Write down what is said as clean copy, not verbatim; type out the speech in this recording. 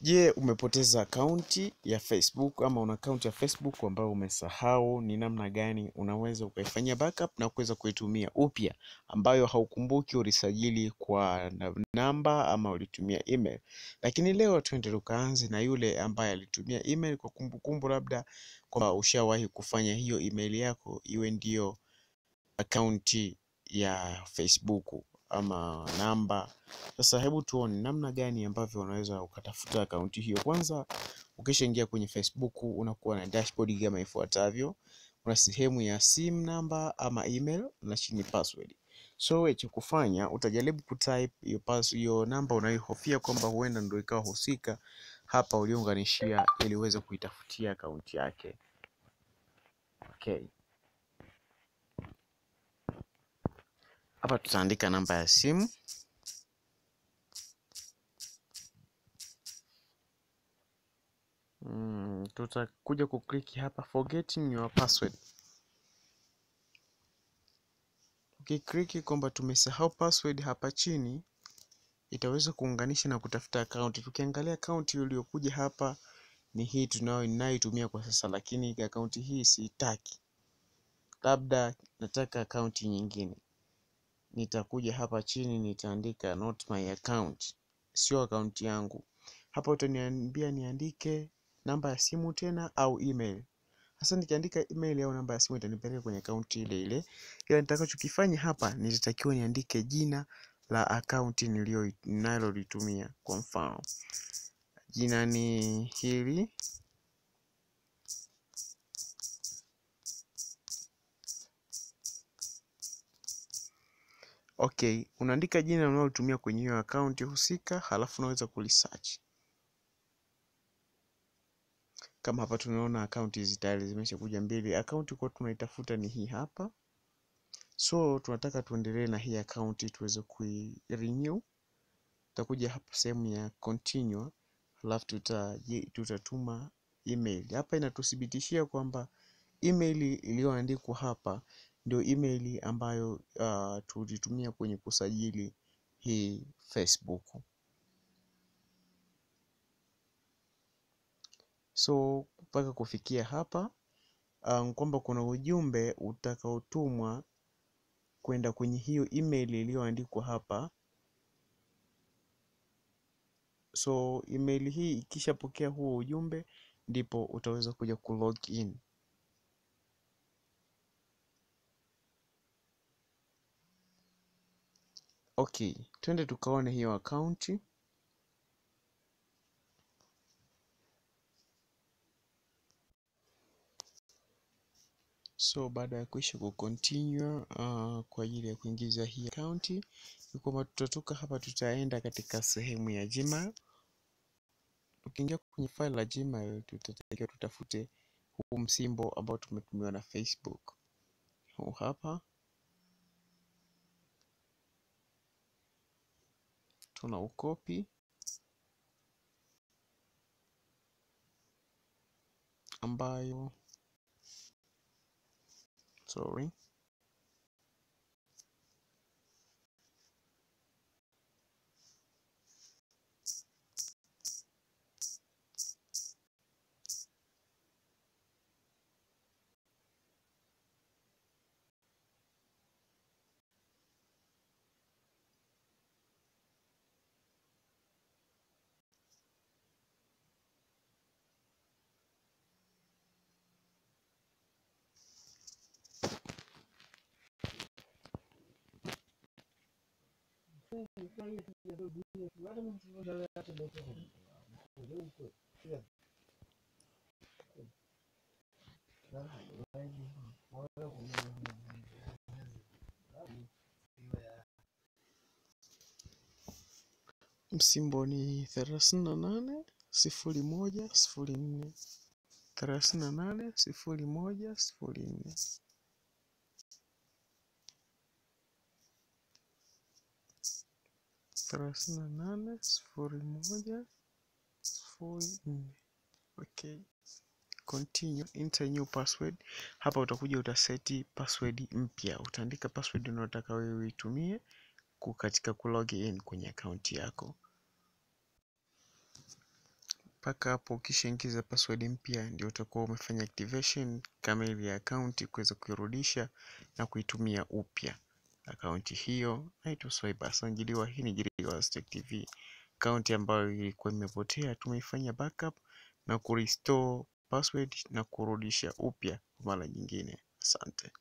Je, umepoteza akaunti ya Facebook ama una akaunti ya Facebook ambayo umesahau? Ni namna gani unaweza ukaifanyia backup na kuweza kuitumia upya, ambayo haukumbuki ulisajili kwa namba ama ulitumia email. Lakini leo twende tukaanze na yule ambaye alitumia email kwa kumbukumbu, labda kwamba ushawahi kufanya hiyo email yako iwe ndio akaunti ya Facebook ama namba. Sasa hebu tuone namna gani ambavyo unaweza ukatafuta akaunti hiyo. Kwanza ukishaingia kwenye Facebook unakuwa na dashboard kama ifuatavyo. Una sehemu ya sim namba ama email na chini password. So wewe cha kufanya utajaribu kutype hiyo namba unayohofia kwamba huenda ndio ikawa husika hapa uliunganishia, ili uweze kuitafutia akaunti yake. Okay. Hapa tutaandika namba ya simu. Tutakuja kukliki hapa forgetting your password. Ukikliki kwamba tumesahau password hapa chini, itaweza kuunganisha na kutafuta akaunti. Tukiangalia akaunti iliyokuja hapa ni hii ninayoitumia kwa sasa, lakini akaunti hii siitaki. Labda nataka akaunti nyingine. Nitakuja hapa chini nitaandika not my account. Sio akaunti yangu. Hapa utaniambia niandike namba ya simu tena au email. Sasa nikiandika email au namba ya simu itanipeleka kwenye akaunti ile ile. Ila nitakachokifanya hapa nitatakiwa niandike jina la akaunti ninalolitumia. Kwa mfano, jina ni hili. Okay, unaandika jina unalotumia kwenye hiyo akaunti husika, halafu unaweza kulisearch. Kama hapa tunaona akaunti hizi tayari zimeshakuja mbili. Akaunti kwa tunaitafuta ni hii hapa. So tunataka tuendelee na hii akaunti tuweze kuirenew. Tutakuja hapa sehemu ya continue, halafu tutatuma email. Hapa inatuthibitishia kwamba email iliyoandikwa hapa ndio email ambayo tulitumia kwenye kusajili hii Facebook. So mpaka kufikia hapa kwamba kuna ujumbe utakaotumwa kwenda kwenye hiyo email iliyoandikwa hapa. So email hii ikishapokea huo ujumbe, ndipo utaweza kuja kulog in. Okay, twende tukaone hiyo akaunti. So baada ya kuisha kucontinue kwa ajili ya kuingiza hii akaunti, ni kwamba tutatoka hapa, tutaenda katika sehemu ya Gmail. Tukiingia kwenye file la Gmail, tutatakiwa tutafute huu msimbo ambao tumetumiwa na Facebook. Huu hapa. Tuna ukopi ambayo msimbo ni 380104 380104 380104. Okay, continue, enter new password. Hapa utakuja utaseti password mpya. Utaandika password unayotaka wewe uitumie katika kulog in kwenye account yako. Mpaka hapo ukishaingiza password mpya ndio utakuwa umefanya activation kamili ya account kuweza kuirudisha na kuitumia upya akaunti hiyo. Naitwa swahili. Hii ni JIRIWASONLINE TV, akaunti ambayo ilikuwa imepotea. Tumeifanya backup na kurestore password na kurudisha upya kwa mara nyingine. Asante.